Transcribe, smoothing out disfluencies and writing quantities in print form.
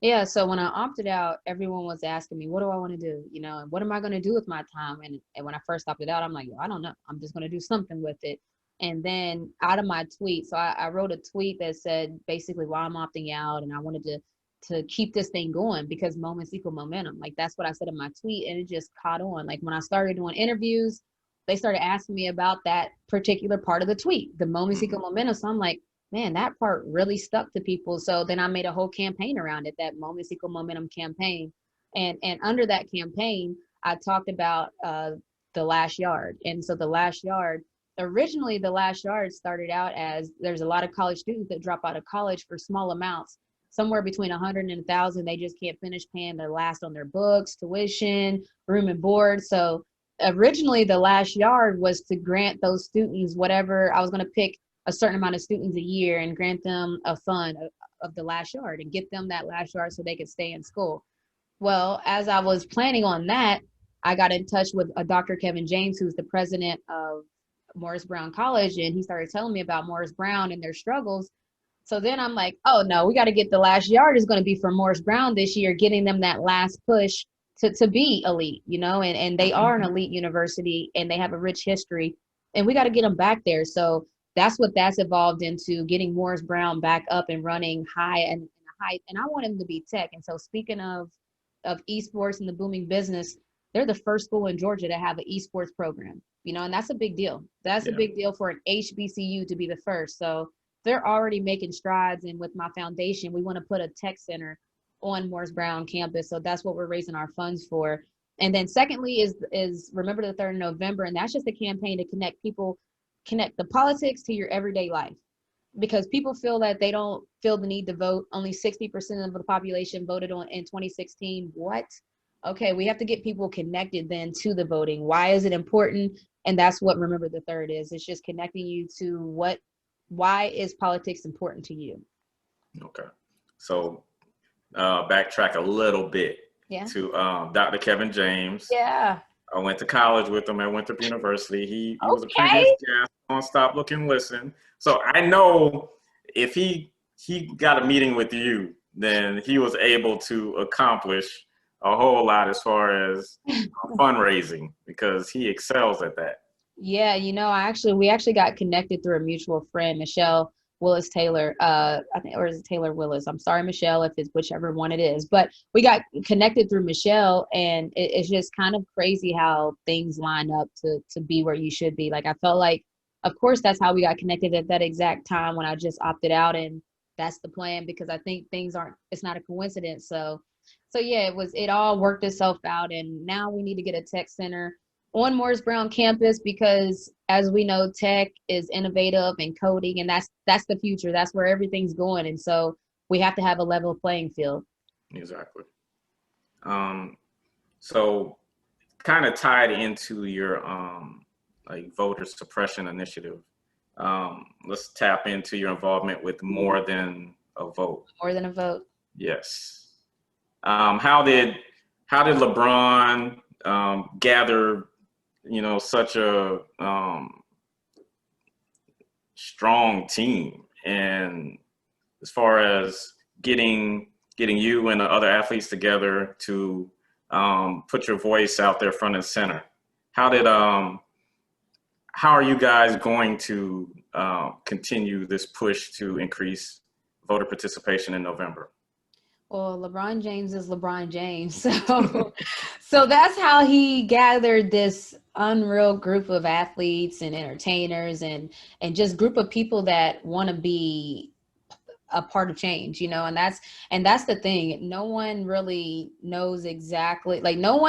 Yeah, so when I opted out, everyone was asking me, what do I want to do? And what am I going to do with my time? And when I first opted out, I'm like, I don't know. I'm just going to do something with it. And then out of my tweet, so I wrote a tweet that said basically why I'm opting out, and I wanted to keep this thing going because moments equal momentum. Like that's what I said in my tweet, and it just caught on. Like when I started doing interviews, they started asking me about that particular part of the tweet, the moments Mhm. equal momentum. So I'm like, man, that part really stuck to people. So then I made a whole campaign around it, that Moments Equal Momentum campaign. And under that campaign, I talked about the last yard. And so the last yard, originally the last yard started out as there's a lot of college students that drop out of college for small amounts, somewhere between 100 and 1,000. They just can't finish paying their last on their books, tuition, room and board. So originally the last yard was to grant those students whatever. I was going to pick a certain amount of students a year and grant them a fund of the last yard and get them that last yard so they could stay in school. Well, as I was planning on that, I got in touch with a Dr. Kevin James, who's the president of Morris Brown College, and he started telling me about Morris Brown and their struggles. So then I'm like, oh no, we got to get the last yard is going to be for Morris Brown this year, getting them that last push to be elite, and they are an elite university and they have a rich history, and we got to get them back there. So that's what that's evolved into, getting Morris Brown back up and running high and high. And I want him to be tech. And so speaking of esports and the booming business, they're the first school in Georgia to have an esports program, and that's a big deal. That's a Yeah. big deal for an HBCU to be the first. So they're already making strides. And with my foundation, we want to put a tech center on Morris Brown campus. So that's what we're raising our funds for. And then secondly is Remember the 3rd of November. And that's just a campaign to connect people, connect the politics to your everyday life. Because people feel that they don't feel the need to vote. Only 60% of the population voted on in 2016. What? Okay, we have to get people connected then to the voting. Why is it important? And that's what Remember the Third is. It's just connecting you to why is politics important to you? Okay. So backtrack a little bit Yeah. to Dr. Kevin James. Yeah. I went to college with him at Winthrop University. He was a previous Okay. guest on Stop Look and Listen. So I know if he got a meeting with you, then he was able to accomplish a whole lot as far as fundraising because he excels at that. Yeah, we actually got connected through a mutual friend, Michelle Willis Taylor. I think, or is it Taylor Willis? I'm sorry, Michelle, if it's whichever one it is. But we got connected through Michelle, and it's just kind of crazy how things line up to be where you should be. Like I felt like, of course, that's how we got connected at that exact time when I just opted out, and that's the plan because I think things aren't. It's not a coincidence. So yeah, it all worked itself out, and now we need to get a tech center on Morris Brown campus because, as we know, tech is innovative and coding, and that's the future. That's where everything's going, and so we have to have a level playing field. Exactly. Um, so kind of tied into your like voter suppression initiative. Let's tap into your involvement with More Than a Vote. More than a vote. Yes. Um, how did how did LeBron gather, such a strong team, and as far as getting you and the other athletes together to put your voice out there front and center? How did how are you guys going to continue this push to increase voter participation in November? Well, LeBron James is LeBron James. So that's how he gathered this unreal group of athletes and entertainers and just group of people that want to be a part of change, and that's the thing. No one really knows exactly, like no one